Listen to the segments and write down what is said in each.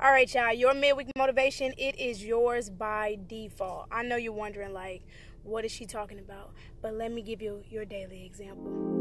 All right, y'all, your midweek motivation, it is yours by default. I know you're wondering, like, what is she talking about? But let me give you your daily example.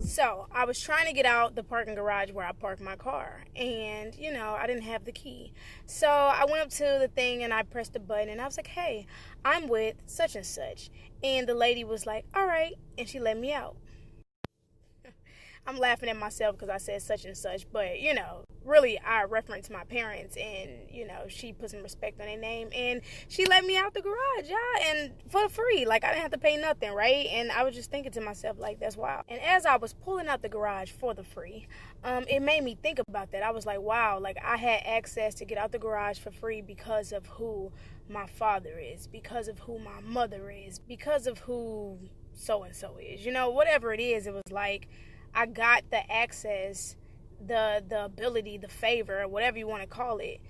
So I was trying to get out the parking garage where I parked my car, and I didn't have the key. So I went up to the thing and I pressed the button, and I was like, "Hey, I'm with such and such," and the lady was like, "All right," and she let me out. I'm laughing at myself because I said such and such, but really I referenced my parents, and she put some respect on their name, and she let me out the garage, y'all, and for free. Like, I didn't have to pay nothing, right? And I was just thinking to myself, like, that's wild. And as I was pulling out the garage for the free, it made me think about that. I was like, wow, like, I had access to get out the garage for free because of who my father is, because of who my mother is, because of who so and so is, whatever it is. It was like I got the access, the ability, the favor, whatever you want to call it,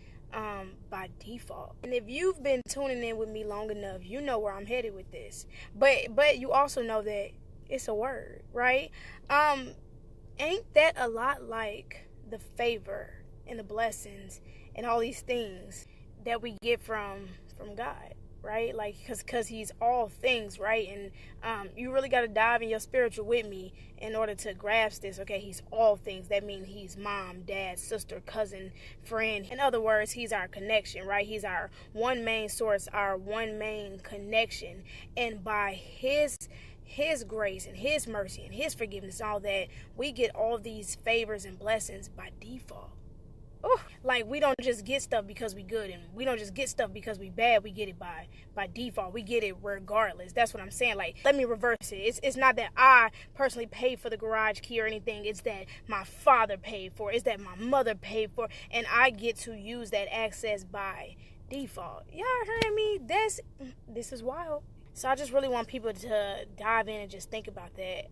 by default. And if you've been tuning in with me long enough, you know where I'm headed with this. But you also know that it's a word, right? Ain't that a lot like the favor and the blessings and all these things that we get from God? Right? Like, because he's all things, right? And you really got to dive in your spiritual with me in order to grasp this. Okay, he's all things. That means he's mom, dad, sister, cousin, friend. In other words, he's our connection, right? He's our one main source, our one main connection. And by his grace and his mercy and his forgiveness, all that, we get all these favors and blessings by default. Ooh, like, we don't just get stuff because we good, and we don't just get stuff because we bad. We get it by default. We get it regardless. That's what I'm saying. Like, let me reverse it. It's not that I personally paid for the garage key or anything. It's that my father paid for it. It's that my mother paid for it, and I get to use that access by default. Y'all heard me? This is wild. So I just really want people to dive in and just think about that.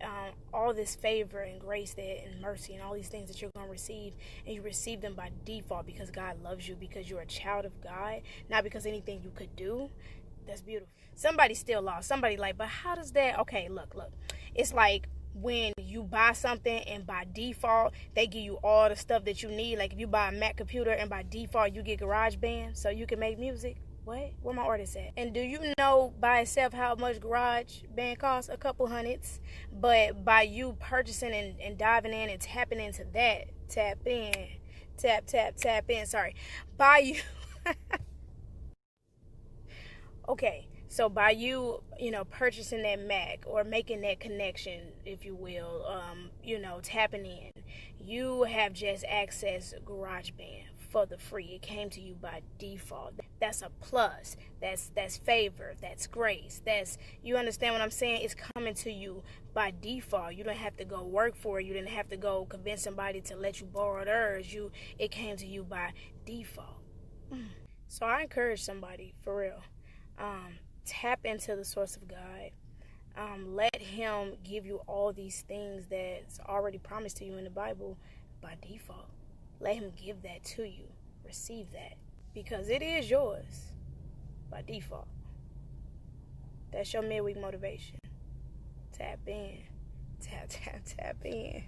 All this favor and grace and mercy and all these things that you're going to receive, and you receive them by default because God loves you, because you're a child of God, not because anything you could do. That's beautiful. Somebody's still lost. Somebody like, but how does that? Okay, look. It's like when you buy something and by default they give you all the stuff that you need. Like, if you buy a Mac computer and by default you get GarageBand so you can make music. What? Where my artist at? And do you know by itself how much GarageBand costs? A couple hundreds. But by you purchasing and diving in and tapping into that, tap in. Sorry. By you. Okay. So by you, purchasing that Mac or making that connection, if you will, tapping in, you have just accessed GarageBand for the free. It came to you by default. That's a plus. That's favor. That's grace. You understand what I'm saying? It's coming to you by default. You don't have to go work for it. You didn't have to go convince somebody to let you borrow theirs. It came to you by default. So I encourage somebody, for real. Tap into the source of God. Let him give you all these things that's already promised to you in the Bible by default. Let him give that to you. Receive that. Because it is yours by default. That's your midweek motivation. Tap in. Tap in.